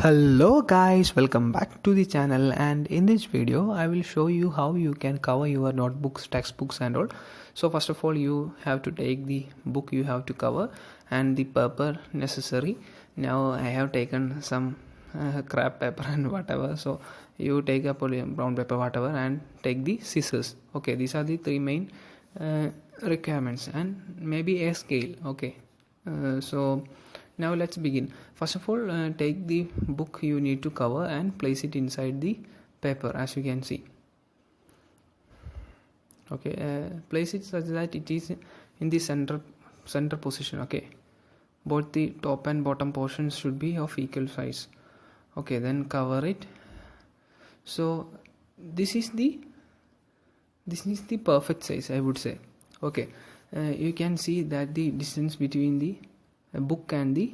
Hello guys, welcome back to the channel, and in this video I will show you how you can cover your notebooks, textbooks and all. So first of all, you have to take the book you have to cover and the paper necessary. Now I have taken some crap paper and whatever, so you take a brown paper whatever and take the scissors. Okay, these are the three main requirements, and maybe a scale. Okay, so now let's begin. First of all, take the book you need to cover and place it inside the paper, as you can see. Okay, place it such that it is in the center position. Okay, both the top and bottom portions should be of equal size. Okay, then cover it. So this is the perfect size, I would say. Okay, you can see that the distance between the book and the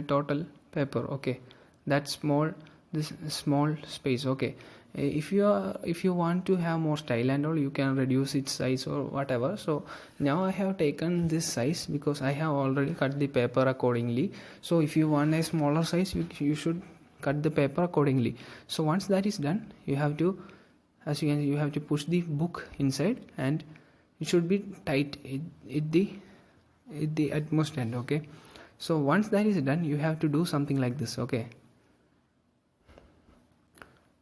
total paper, okay, that small, this small space. Okay, if you want to have more style and all, you can reduce its size or whatever. So now I have taken this size because I have already cut the paper accordingly. So if you want a smaller size, you should cut the paper accordingly. So once that is done, you have to, as you can see, you have to push the book inside, and it should be tight at the utmost end. Okay, so once that is done, you have to do something like this. Okay,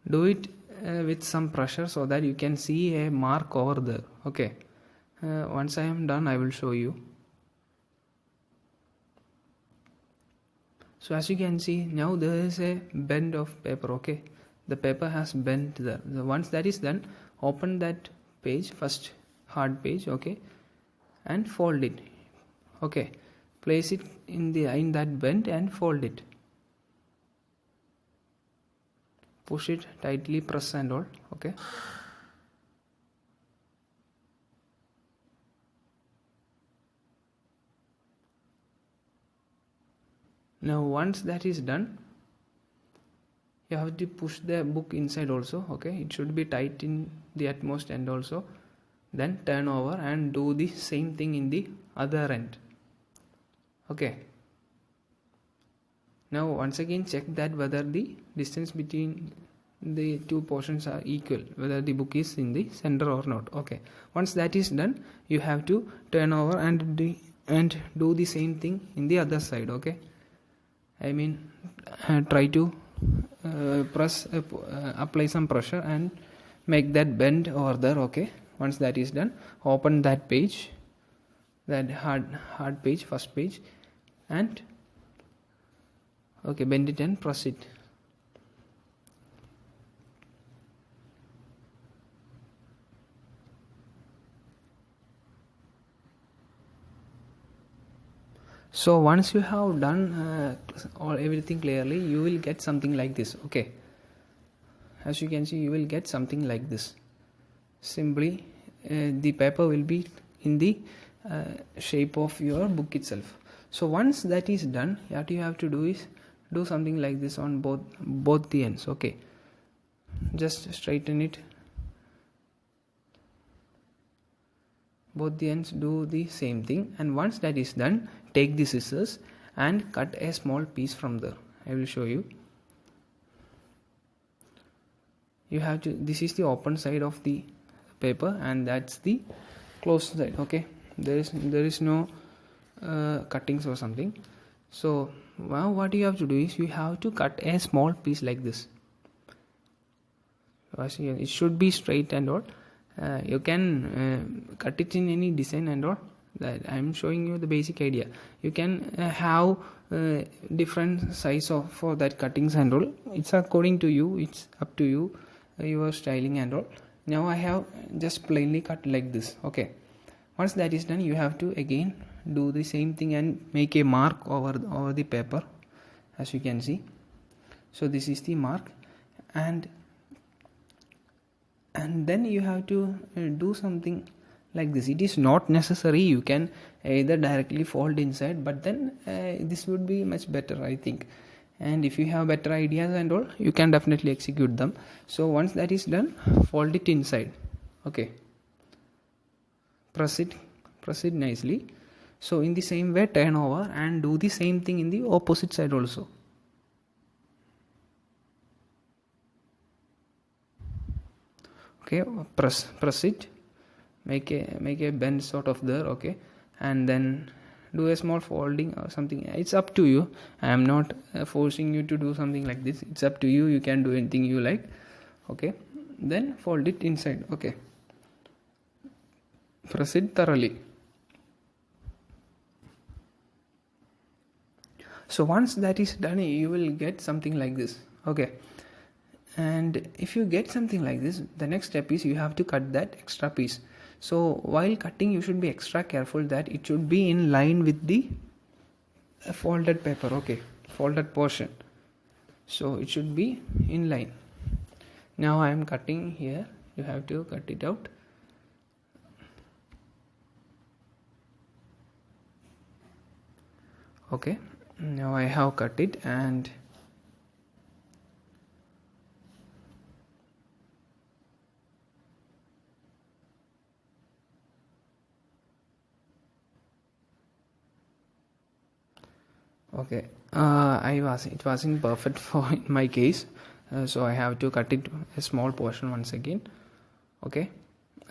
do it with some pressure so that you can see a mark over there. Okay, once I am done, I will show you. So as you can see, now there is a bend of paper. Okay, the paper has bent there. Once that is done, open that page, first hard page. Okay, and fold it. Okay, place it in that bend and fold it. Push it tightly, press and all. Okay, now once that is done, you have to push the book inside also. Okay, it should be tight in the utmost end also. Then turn over and do the same thing in the other end. Okay, now once again check that whether the distance between the two portions are equal, whether the book is in the center or not. Okay, once that is done, you have to turn over and do the same thing in the other side. Okay, I mean, try to apply some pressure and make that bend over there. Okay, once that is done, open that page, that hard page, first page, and okay, bend it and press it. So once you have done all everything clearly, you will get something like this. Okay, as you can see, you will get something like this. Simply the paper will be in the shape of your book itself. So once that is done, what you have to do is do something like this on both the ends. Okay, just straighten it, both the ends, do the same thing, and once that is done, take the scissors and cut a small piece from there. I will show you. You have to, this is the open side of the paper and that's the closed side. Okay, there is no cuttings or something. So now what you have to do is you have to cut a small piece like this. It should be straight and all. You can cut it in any design and all. That I am showing you the basic idea. You can have different size for that cuttings and all. It's according to you. It's up to you, your styling and all. Now I have just plainly cut like this. Okay, once that is done, you have to again do the same thing and make a mark over the paper, as you can see. So this is the mark, and then you have to do something like this. It is not necessary, you can either directly fold inside, but then this would be much better, I think. And if you have better ideas and all, you can definitely execute them. So once that is done, fold it inside. Okay, press it nicely. So in the same way, turn over and do the same thing in the opposite side also. Okay, press it, make a bend sort of there. Okay, and then do a small folding or something. It's up to you. I am not forcing you to do something like this. It's up to you. You can do anything you like. Okay, then fold it inside. Okay, press it thoroughly. So once that is done, you will get something like this. Okay, and if you get something like this, the next step is you have to cut that extra piece. So while cutting, you should be extra careful that it should be in line with the folded paper. Okay, folded portion, so it should be in line. Now I am cutting here. You have to cut it out. Okay, now I have cut it, and okay, it wasn't perfect for in my case, so I have to cut it a small portion once again. Okay,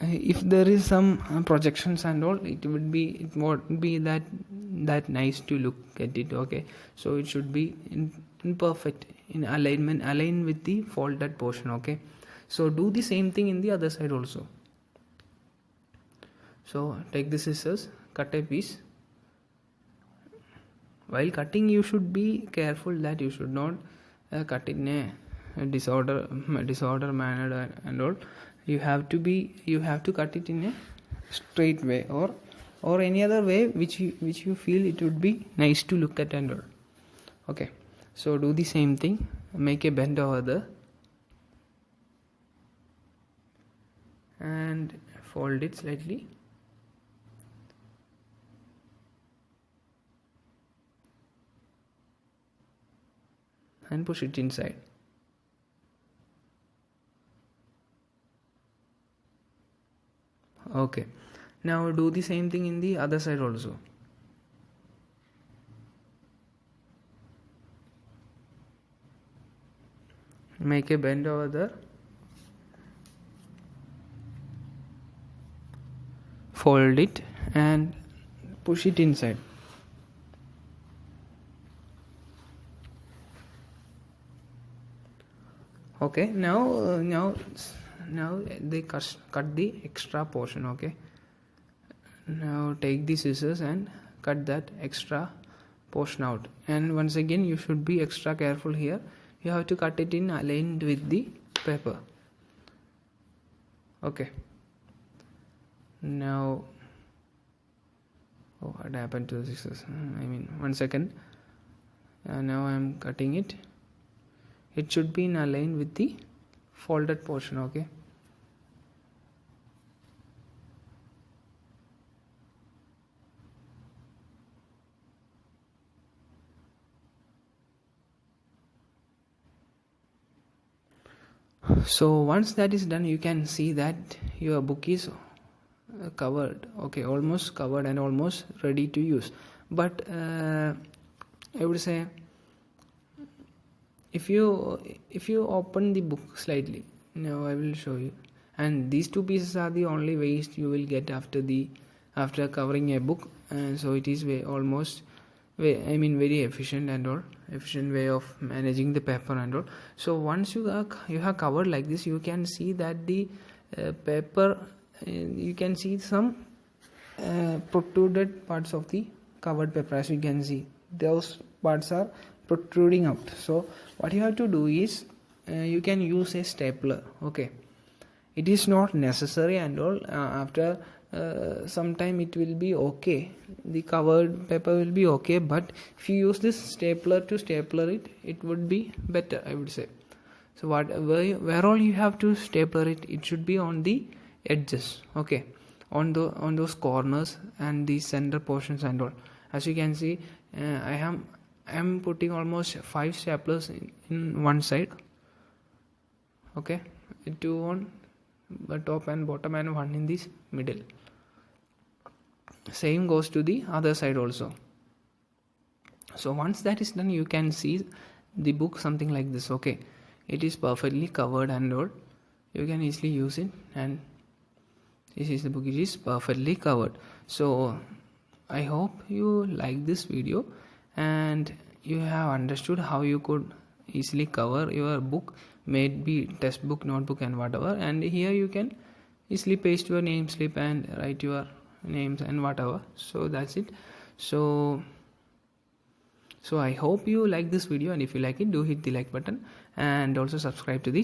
if there is some projections and all, it won't be that nice to look at it. Okay, so it should be in perfect in align with the folded portion. Okay, so do the same thing in the other side also. So take the scissors, cut a piece. While cutting, you should be careful that you should not cut in a disorder manner and all. You have to cut it in a straight way, or any other way which you feel it would be nice to look at and all. Okay, so do the same thing, make a bend over there and fold it slightly. And push it inside. Okay, now do the same thing in the other side also. Make a bend over there, fold it and push it inside. Okay, now they cut the extra portion. Okay, now take the scissors and cut that extra portion out, and once again you should be extra careful here. You have to cut it in aligned with the paper. Okay, now what happened to the scissors? One second. Now I am cutting it. It should be in line with the folded portion. Okay, so once that is done, you can see that your book is covered. Okay, almost covered and almost ready to use. But I would say, if you open the book slightly, now I will show you, and these two pieces are the only waste you will get after covering a book, and so it is very efficient way of managing the paper and all. So once you have covered like this, you can see that the paper, you can see some protruded parts of the covered paper. As you can see, those parts are protruding out. So what you have to do is, you can use a stapler. Okay, it is not necessary and all. After some time it will be okay, the covered paper will be okay, but if you use this stapler to stapler it would be better, I would say. So where all you have to stapler it should be on the edges. Okay, on those corners and the center portions and all. As you can see, I am putting almost 5 staplers in one side. Okay, 2 on the top and bottom and 1 in this middle. Same goes to the other side also. So once that is done, you can see the book something like this. Okay, it is perfectly covered and all. you can easily use it, and this is the book. It is perfectly covered. So I hope you like this video and you have understood how you could easily cover your book, may it be textbook, notebook and whatever. And here you can easily paste your name slip and write your names and whatever. So that's it. So I hope you like this video, and if you like it, do hit the like button and also subscribe to this